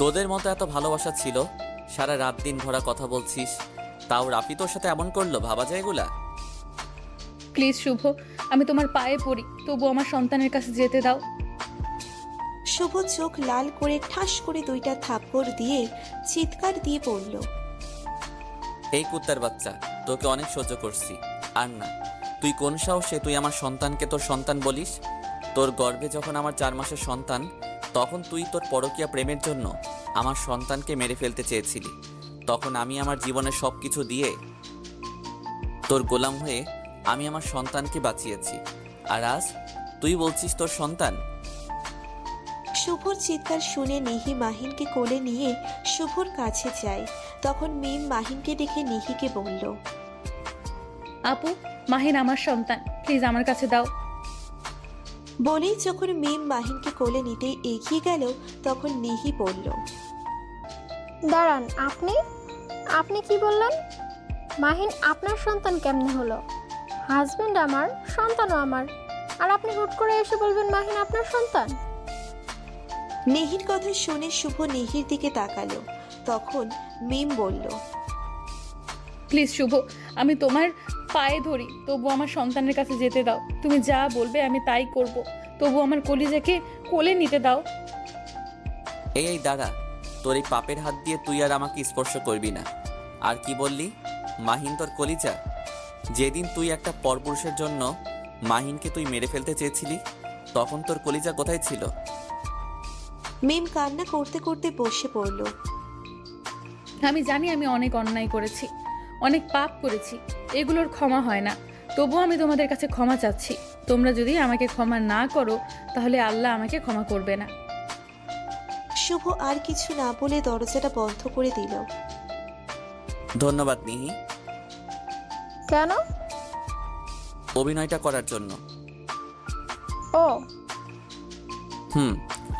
তোদের মতো এত ভালোবাসা ছিল, সারা রাত দিন ভরা কথা বলছিস, তাও রাফি তোর সাথে এমন করলো? ভাবা যায় এগুলা? প্লিজ শুভ, আমি তোমার পায়ে পড়ি, তবু আমার সন্তানের কাছে যেতে দাও। শুভ চোখ লাল করে ঠাস করে দুইটা থাপ্পড় দিয়ে চিৎকার দিয়ে বলল, এই কুত্তার বাচ্চা, তোকে অনেক সহ্য করছি, আর না। তুই কোন সাহসে তুই আমার সন্তানকে তোর সন্তান বলিস? তোর গর্ভে যখন আমার 4 মাসের সন্তান, তখন তুই তোর পরকীয়া প্রেমের জন্য আমার সন্তানকে মেরে ফেলতে চেয়েছিলি। তখন আমি আমার জীবনের সব কিছু দিয়ে তোর গোলাম হয়ে আমি আমার সন্তানকে বাঁচিয়েছি, আর আজ তুই বলছিস তোর সন্তান? শুভর চিৎকার শুনে নিহি মাহিনকে কোলে নিয়ে শুভর কাছে যায়। তখন মিম মাহিনকে দেখে নিহিকে বলল, আপু, মাহিন আমার সন্তান, প্লিজ আমার কাছে দাও। বলেই যখন মিম মাহিনকে কোলে নিতে এগিয়ে গেল তখন নিহি বলল, দাঁড়ান, আপনি কি বললেন? মাহিন আপনার সন্তান কেমনে হলো? হাজবেন্ড আমার, সন্তানও আমার, আর আপনি হুট করে এসে বলবেন মাহিন আপনার সন্তান? নিহির কথা শুনে শুভ নিহির দিকে তাকালো। তখন মিম বলল, প্লিজ শুভ, আমি তোমার পায়ে ধরি, তবু আমার সন্তানের কাছে যেতে দাও। তুমি যা বলবে আমি তাই করব, তবু আমার কলিজাকে কোলে নিতে দাও। এই দাঁড়া, তোর এই পাপের হাত দিয়ে তুই আর আমাকে স্পর্শ করবি না। আর কি বললি? মাহিন তোর কলিজা? যেদিন তুই একটা পরপুরুষের জন্য মাহিনকে তুই মেরে ফেলতে চেয়েছিলি, তখন তোর কলিজা কোথায় ছিল? মিম কান্না করতে করতে বসে পড়ল। আমি জানি আমি অনেক অন্যায় করেছি, অনেক পাপ করেছি, এগুলোর ক্ষমা হয় না, তবুও আমি তোমাদের কাছে ক্ষমা চাচ্ছি। তোমরা যদি আমাকে ক্ষমা না করো তাহলে আল্লাহ আমাকে ক্ষমা করবে না। শুভ আর কিছু না বলে দরজাটা বন্ধ করে দিল। ধন্যবাদ নিহি, কেন? অভিনয়টা করার জন্য। ও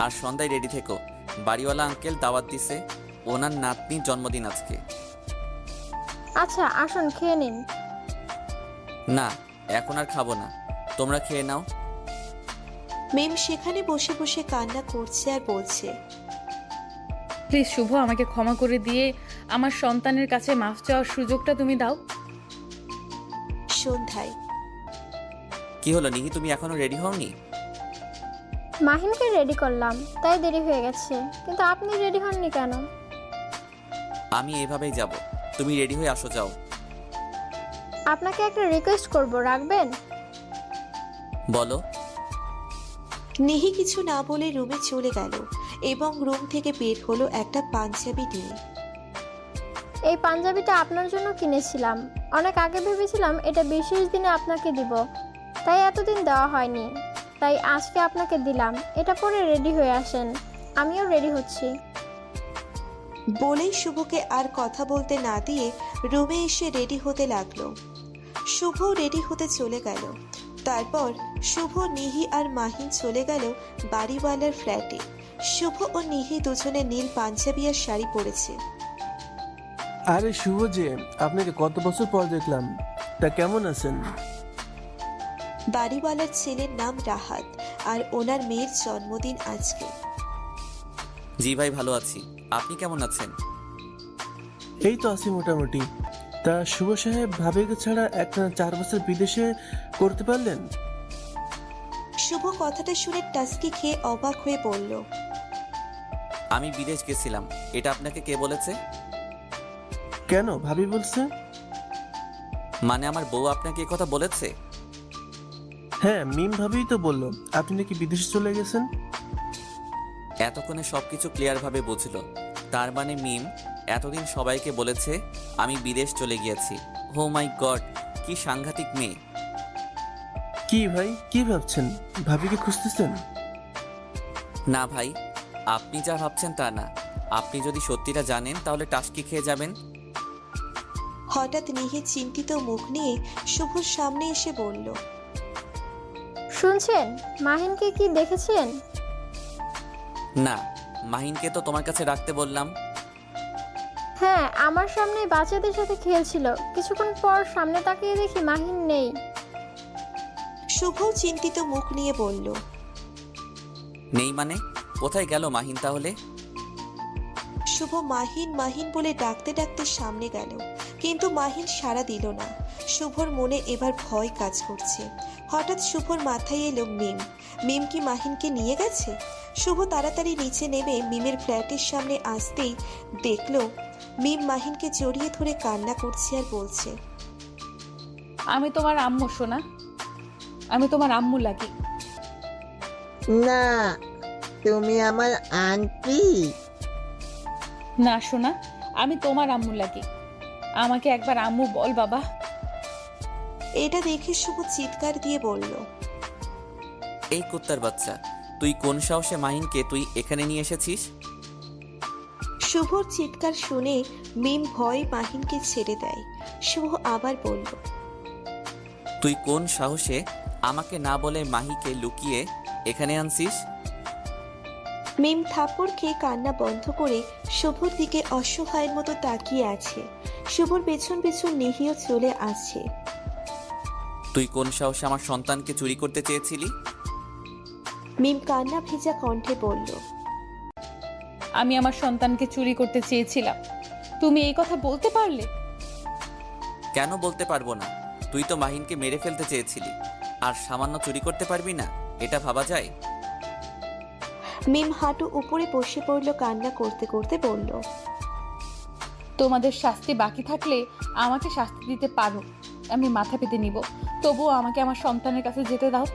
আর সন্ধ্যায় রেডি থেকো, বাড়িওয়ালা আঙ্কেল দাওয়াত দিছে, ওনার নাতনির জন্মদিন আজকে। আচ্ছা, আসুন খেয়ে নিন। না, এখন আর খাবো না, তোমরা খেয়ে নাও। মিম সেখানে বসে বসে কান্না করছে আর বলছে, প্লিজ শুভ, আমাকে ক্ষমা করে দিয়ে আমার সন্তানের কাছে মাফ চাওয়ার সুযোগটা তুমি দাও। সন্ধ্যায় কি হলো নিহি, তুমি এখনো রেডি হওনি? মাহিনকে রেডি করলাম, তাই দেরি হয়ে গেছে। কিন্তু আপনি রেডি হননি কেন? আমি এভাবেই যাব, তুমি রেডি হয়ে আসো, যাও। আপনাকে একটা রিকোয়েস্ট করব, রাখবেন? বলো। নিহি কিছু না বলে রুমে চলে গেল এবং রুম থেকে বের হলো একটা পাঞ্জাবি নিয়ে। এই পাঞ্জাবিটা আপনার জন্য কিনেছিলাম। অনেক আগে ভেবেছিলাম এটা বিশেষ দিনে আপনাকে দিব, তাই এতদিন দেওয়া হয়নি। তাই আজকে আপনাকে দিলাম, এটা পরে রেডি হয়ে আসেন। আমিও রেডি হচ্ছি। বলেই শুভকে আর কথা বলতে না দিয়ে রুমে এসে রেডি হতে লাগলো। শুভ রেডি হতে চলে গেল। তারপর শুভ, নিহি আর মাহিন চলে গেল বাড়িওয়ালার ফ্ল্যাটে। শুভ ও নিহি দুজনে নীল পাঞ্জাবি আর শাড়ি পরেছে। আরে শুভ যে, আপনাকে কত বছর পর দেখলাম, তা কেমন আছেন? বাড়িওয়ালার ছেলের নাম রাহাত আর ওনার মেয়ের জন্মদিন আজকে। জি ভাই, ভালো আছি। আপনি কেমন আছেন? এই তো আছি মোটামুটি। তা শুভ সাহেব ভাবিকে ছাড়া একটা 4 বছর বিদেশে করতে পারলেন? শুভ কথাটা শুনে টাস্কি খেয়ে অবাক হয়ে বলল, আমি বিদেশ গেছিলাম, এটা আপনাকে কে বলেছে? কেন, ভাবি বলছে? মানে আমার বউ আপনাকে কথা বলেছে? হ্যাঁ, মিম ভাবিই তো বললো আপনি নাকি বিদেশে চলে গেছেন। এতক্ষণে সবকিছু ক্লিয়ার ভাবে বুঝলো। তার মানে মিম এতদিন সবাইকে বলেছে আমি বিদেশ চলে গিয়েছি। ও মাই গড, কি সাংঘাতিক মেয়ে। কি ভাই, কি ভাবছেন? ভাবিকে খুঁজতেছেন? না ভাই, আপনি যা ভাবছেন তা না। আপনি যদি সত্যিটা জানেন তাহলে টাস্কি খেয়ে যাবেন। হঠাৎ নিহি চিন্তিত মুখ নিয়ে শুভর সামনে এসে বলল, শুনছেন, মাহিনকে কি দেখেছেন? না, মাহিনকে তো তোমার কাছে রাখতে বললাম। হ্যাঁ, আমার সামনে বাচ্চাদের সাথে খেলছিল। কিছুক্ষণ পর সামনে তাকিয়ে দেখি মাহিন নেই। শুভ চিন্তিত মুখ নিয়ে বলল, নেই মানে? কোথায় গেল মাহিন তাহলে? শুভ মাহিন মাহিন বলে ডাকতে ডাকতে সামনে গেল, কিন্তু মাহিন সাড়া দিল না। শুভর মনে এবার ভয় কাজ করছে। হঠাৎ শুভর মাথায় এলো মিম। মিম কি মাহিনকে নিয়ে গেছে? শুভ তাড়াতাড়ি নিচে নেমে মিমের ফ্ল্যাটের সামনে আসতেই দেখলো মিম মাহিনকে জড়িয়ে ধরে কান্না করছে আর বলছে, আমি তোমার আম্মু সোনা, আমি তোমার আম্মু লাগি। না, তুমি আমার আন্টি। না সোনা, আমি তোমার আম্মু লাগি। আমাকে একবার আম্মু বল বাবা। এটা দেখে শুভ চিৎকার দিয়ে বলল, এই কুত্তার বাচ্চা, তুই কোন সাহসে মাহিনকে তুই এখানে নিয়ে এসেছিস? শুভর চিৎকার শুনে মিম ভয় মাহিনকে ছেড়ে দেয়। শুভ আবার বলল, তুই কোন সাহসে আমাকে না বলে মাহিকে লুকিয়ে এখানে আনছিস? মিম থাপ্পড় খেয়ে কান্না বন্ধ করে শুভর দিকে অসহায়ের মতো তাকিয়ে আছে। শুভর পেছন পেছন নিহিও চলে আসছে। তুই কোন সাহসে আমার সন্তানকে চুরি করতে চেয়েছিলি? মিম কান্না ভেজা কণ্ঠে বলল, আমি আমার সন্তানকে চুরি করতে চেয়েছিলাম, তুমি এই কথা বলতে পারলে? কেন বলতে পারবো না? তুই তো মাহিনকে মেরে ফেলতে চেয়েছিলি, আর সামান্য চুরি করতে পারবি না? এটা ভাবা যায়? মিম হাঁটু উপরে বসে পড়ল, কান্না করতে করতে বলল, তোমাদের শাস্তি বাকি থাকলে আমাকে শাস্তি দিতে পারো, আমি মাথা পেতে নিব। তবুও আমাকে আমার সন্তানের কাছে যেতে দাও।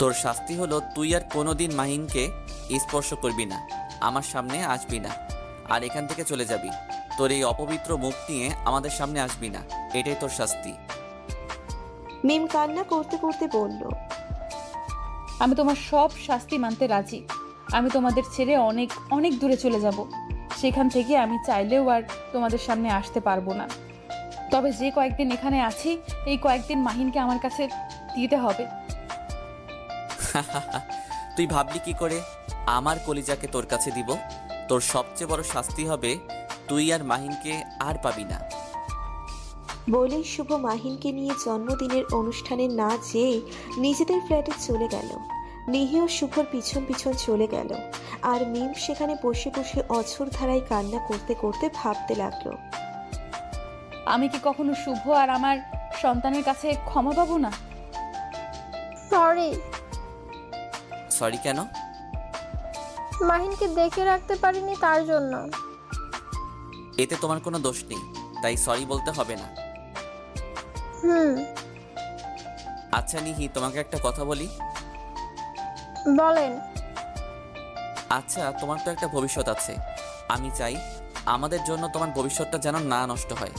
তোর শাস্তি হলো তুই আর কোনোদিন মাহিনকে স্পর্শ করবি না, আমার সামনে আসবি না, আর এখান থেকে চলে যাবি। তোর এই অপবিত্র মুখ নিয়ে আমাদের সামনে আসবি না, এটাই তোর শাস্তি। মিম কান্না করতে করতে বলল, আমি তোমার সব শাস্তি মানতে রাজি। আমি তোমাদের ছেড়ে অনেক অনেক দূরে চলে যাব। সেখান থেকে আমি চাইলেও আর তোমাদের সামনে আসতে পারবো না। তবে যে কয়েকদিন এখানে আছি, এই কয়েকদিন মাহিনকে আমার কাছে দিতে হবে। তুই ভাবলি কি করে আমার কলিজাকে তোর কাছে দিব? তোর সবচেয়ে বড় শাস্তি হবে তুই আর মাহিনকে আর পাবি না। বলেই শুভ মাহিনকে নিয়ে জন্মদিনের অনুষ্ঠানে না যেয়ে নিজেদের ফ্ল্যাটে চলে গেল। নিহি ও শুভর পিছন পিছন চলে গেল, আর মিম সেখানে বসে বসে অঝোর ধারায় কান্না করতে করতে ভাবতে লাগলো, আমি কি কখনো শুভ আর আমার সন্তানের কাছে ক্ষমা পাবো না? সরি। সরি কেন? মাহিনকে দেখে রাখতে পারিনি তার জন্য। এতে তোমার কোনো দোষ নেই, তাই সরি বলতে হবে না। আচ্ছা নিহি, তোমাকে একটা কথা বলি। বলেন। আচ্ছা, তোমার তো একটা ভবিষ্যৎ আছে। আমি চাই আমাদের জন্য তোমার ভবিষ্যৎটা যেন না নষ্ট হয়।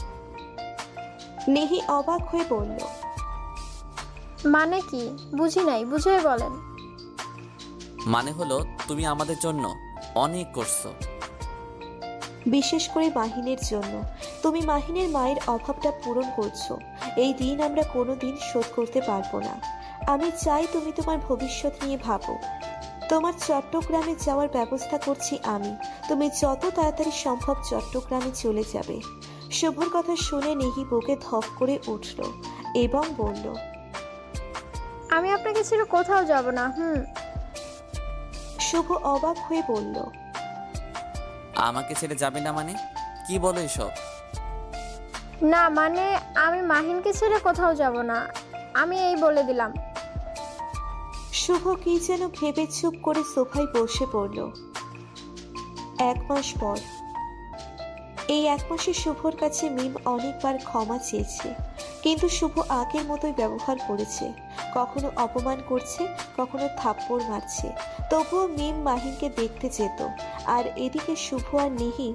নিহি অবাক হয়ে বলল, মানে কি? বুঝি নাই, বুঝিয়ে বলেন। মানে হলো তুমি আমাদের জন্য অনেক করছো। বিশেষ করে মাহিনের জন্য। তুমি মাহিনের মায়ের অভাবটা পূরণ করছো। এই দিন আমরা কোনোদিন শোধ করতে পারবো না। আমি চাই তুমি তোমার ভবিষ্যৎ নিয়ে ভাবো। তোমার চট্টগ্রামে যাওয়ার ব্যবস্থা করছি আমি। তুমি যত তাড়াতাড়ি সম্ভব চট্টগ্রামে চলে যাবে। শুভর কথা শুনে নিহি বুকে ধপ করে উঠল এবং বলল, আমি আপনাকে ছেড়ে কোথাও যাব না। শুভ অবাক হয়ে বলল, আমাকে ছেড়ে যাবে না মানে? কি বলো এসব? না মানে আমি মাহিনকে ছেড়ে কোথাও যাব না, আমি এই বলে দিলাম। শুভ কি যেন ভেবে চুপ করে সোফায় বসে পড়ল। 1 মাস পর। এই 1 মাসে শুভর কাছে মিম অনেকবার ক্ষমা চেয়েছে, কিন্তু শুভ আগের মতোই ব্যবহার করেছে। কখনো অপমান করছে, কখনো থাপ্পড় মারছে। তবুও মিম মাহিনকে দেখতে যেত। আর এদিকে শুভ আর নিহি।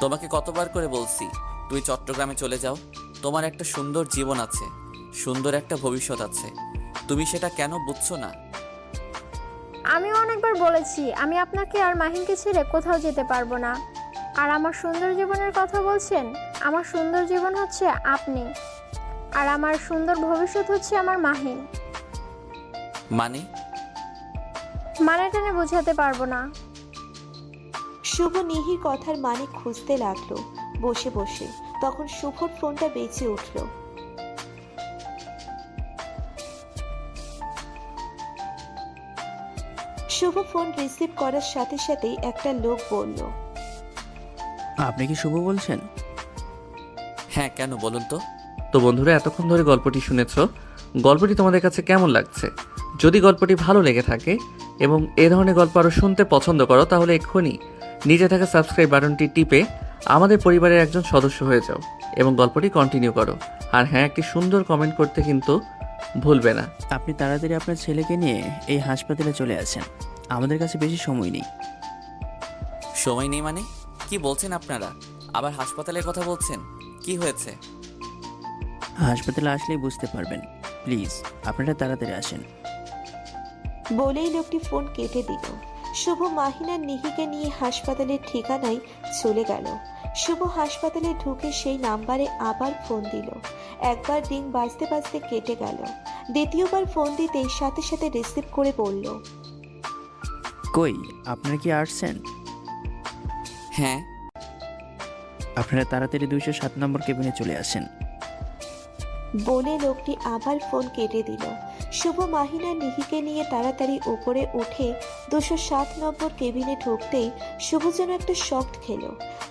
তোমাকে কতবার করে বলছি তুই চট্টগ্রামে চলে যাও, তোমার একটা সুন্দর জীবন আছে, সুন্দর একটা ভবিষ্যৎ আছে, তুমি সেটা কেন বুঝছো না? আমিও অনেকবার বলেছি আমি আপনাকে আর মাহিনকে ছেড়ে কোথাও যেতে পারবো না। আর আমার সুন্দর জীবনের কথা বলছেন? আমার সুন্দর জীবন হচ্ছে আপনি, আর আমার সুন্দর ভবিষ্যৎ হচ্ছে আমার মাহিন। মানে টেনে বোঝাতে পারবো না। শুভ নিহির কথার মানে খুঁজতে লাগলো বসে বসে। তখন শুভর ফোনটা বেঁচে উঠল। শুভ ফোন রিসিভ করার সাথে সাথেই একটা লোক বলল, আপনি কি শুভ বলছেন? হ্যাঁ, কেন বলুন তো? তো বন্ধুরা, এতক্ষণ ধরে গল্পটি শুনেছ। গল্পটি তোমাদের কাছে কেমন লাগছে? যদি গল্পটি ভালো লেগে থাকে এবং এ ধরনের গল্প আরও শুনতে পছন্দ করো, তাহলে এক্ষুনি নিচে থাকা সাবস্ক্রাইব বাটনটি টিপে আমাদের পরিবারের একজন সদস্য হয়ে যাও এবং গল্পটি কন্টিনিউ করো। আর হ্যাঁ, একটি সুন্দর কমেন্ট করতে কিন্তু ভুলবে না। আপনি তাড়াতাড়ি আপনার ছেলেকে নিয়ে এই হাসপাতালে চলে আসেন, আমাদের কাছে বেশি সময় নেই। সময় নেই মানে? কি বলছেন আপনারা? আবার হাসপাতালের কথা বলছেন? কি হয়েছে? হাসপাতালে আসলেই বুঝতে পারবেন। প্লিজ আপনারা তাড়াতাড়ি আসেন। বলেই লোকটি ফোন কেটে দিল। শুভ মাহিনার নিহিকে নিয়ে হাসপাতালের ঠিকানায় চলে গেল। শুভ হাসপাতালে ঢুকে সেই নাম্বারে আবার ফোন দিল। একবার রিং বাজতে বাজতে কেটে গেল। দ্বিতীয়বার ফোন দিতেই সাথে সাথে রিসিভ করে বলল, কই আপনারা কি আসছেন? হ্যাঁ। আপনারা তাড়াতাড়ি 207 নম্বর কেবিনে চলে আসেন। বলে লোকটি আবার ফোন কেটে দিল। শুভ মাহিনার নিহিকে নিয়ে তাড়াতাড়ি উপরে উঠে 207 নম্বর কেবিনে ঢুকতেই শুভ যেন একটা শক খেল।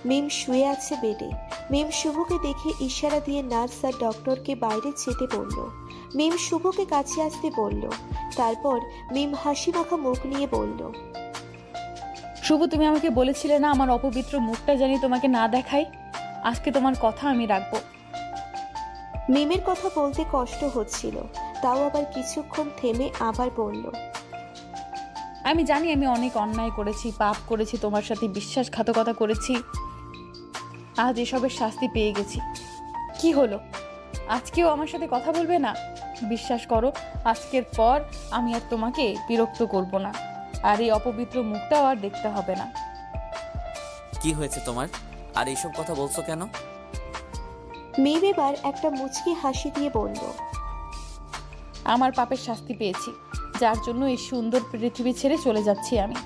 মিম শুয়ে আছে বেডে। মিম শুভকে দেখে ইশারা দিয়ে নার্স আর ডক্টরকে বাইরে যেতে বলল। মিম শুভকে কাছে আসতে বলল। তারপর মিম হাসি মাখা মুখ নিয়ে বলল, শুভ, তুমি আমাকে বলেছিলে না আমার অপবিত্র মুখটা জানি তোমাকে না দেখাই? আজকে তোমার কথা আমি রাখবো। মিমের কথা বলতে কষ্ট হচ্ছিল, তাও আবার কিছুক্ষণ থেমে আবার বলল, আমি জানি আমি অনেক অন্যায় করেছি, পাপ করেছি, তোমার সাথে বিশ্বাসঘাতকতা করেছি। আজ এসবের শাস্তি পেয়ে গেছি। কি হলো, আজকেও আমার সাথে কথা বলবে না? বিশ্বাস করো, আজকের পর আমি আর তোমাকে বিরক্ত করব না, আর এই অপবিত্র মুখটাও আর দেখতে হবে না। কি হয়েছে তোমার? আর এইসব কথা বলছো কেন? মিম এবার একটা মুচকি হাসি দিয়ে বলল, আমার পাপের শাস্তি পেয়েছি, যার জন্য এই সুন্দর পৃথিবী ছেড়ে চলে যাচ্ছি আমি।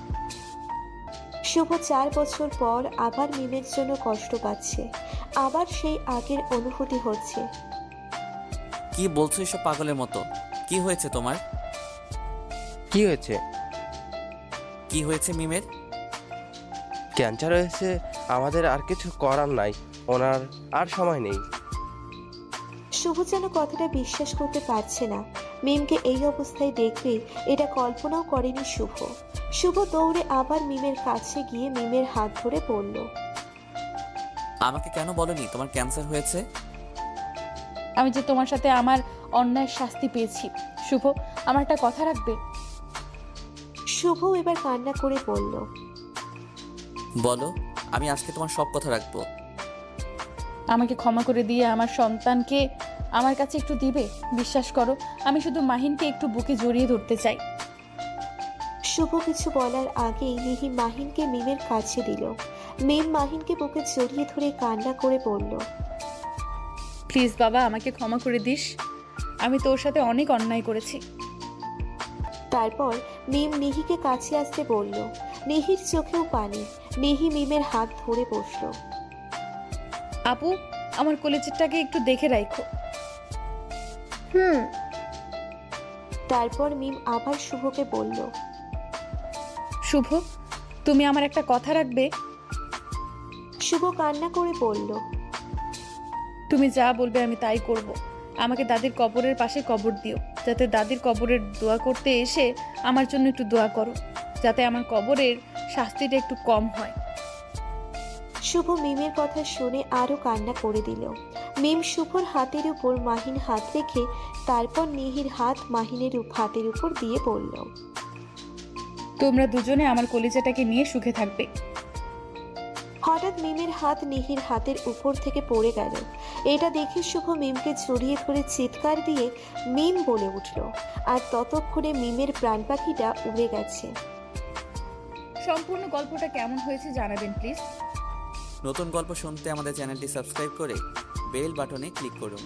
শুভ 4 বছর পর আবার মিমের জন্য কষ্ট পাচ্ছে। আবার সেই আগের অনুভূতি হচ্ছে। কি বলছো এসব পাগলের মতো? কি হয়েছে তোমার? কি হয়েছে? কি হয়েছে মিমের? ক্যান্সার হয়েছে, আমাদের আর কিছু করার নাই, ওনার আর সময় নেই। শুভ যেন কথাটা বিশ্বাস করতে পারছে না। মিমকে এই অবস্থায় দেখবে এটা কল্পনাও করেনি শুভ। শুভ দৌড়ে আবার মিমের কাছে গিয়ে মিমের হাত ধরে বলল, আমাকে কেন বলনি তোমার ক্যান্সার হয়েছে? আমি যে তোমার সাথে আমার অন্যায়ের শাস্তি পেয়েছি। শুভ, আমার একটা কথা রাখবে? শুভ এবার কান্না করে বলল, বলো, আমি আজকে তোমার সব কথা রাখবো। আমাকে ক্ষমা করে দিয়ে আমার সন্তানকে আমার কাছে একটু দিবে? বিশ্বাস করো, আমি শুধু মাহিনকে একটু বুকে জড়িয়ে ধরতে চাই। শুভ কিছু বলার আগেই মিহি মাহিনকে মিমের কাছে দিল। মিম মাহিনকে বুকে জড়িয়ে ধরে কান্না করে বলল, প্লিজ বাবা, আমাকে ক্ষমা করে দিস। আমি তোর সাথে অনেক অন্যায় করেছি। তারপর মিম নিহিকে কাছে আসতে বলল। নিহির চোখেও পানি। নিহি মিমের হাত ধরে বসল। আপু, আমার কলেজেরটাকে একটু দেখে রাখো। হুম। তারপর মিম আবার শুভকে বলল, শুভ, তুমি আমার একটা কথা রাখবে? শুভ কান্না করে বলল, তুমি যা বলবে আমি তাই করব। আমাকে দাদির কবরের পাশে কবর দিও, যাতে দাদির কবরের দোয়া করতে এসে আমার জন্য একটু দোয়া করো, যাতে আমার কবরের শাস্তিটা একটু কম হয়। শুভ মিমের কথা শুনে আরো কান্না করে দিল। মিম শুভর হাতের উপর মাহিন হাত রেখে তারপর নিহির হাত মাহিনের হাতের উপর দিয়ে বলল, তোমরা দুজনে আমার কলিজাটাকে নিয়ে সুখে থাকবে। হঠাৎ মিমের হাত নিহির হাতের উপর থেকে পড়ে গেল। এটা দেখে শুভ মিমকে জড়িয়ে ধরে চিৎকার দিয়ে মিম বলে উঠল। আর ততক্ষণে মিমের প্রাণ পাখিটা উড়ে গেছে। সম্পূর্ণ গল্পটা কেমন হয়েছে জানাবেন প্লিজ। নতুন গল্প শুনতে আমাদের চ্যানেলটি সাবস্ক্রাইব করে বেল বাটনে ক্লিক করুন।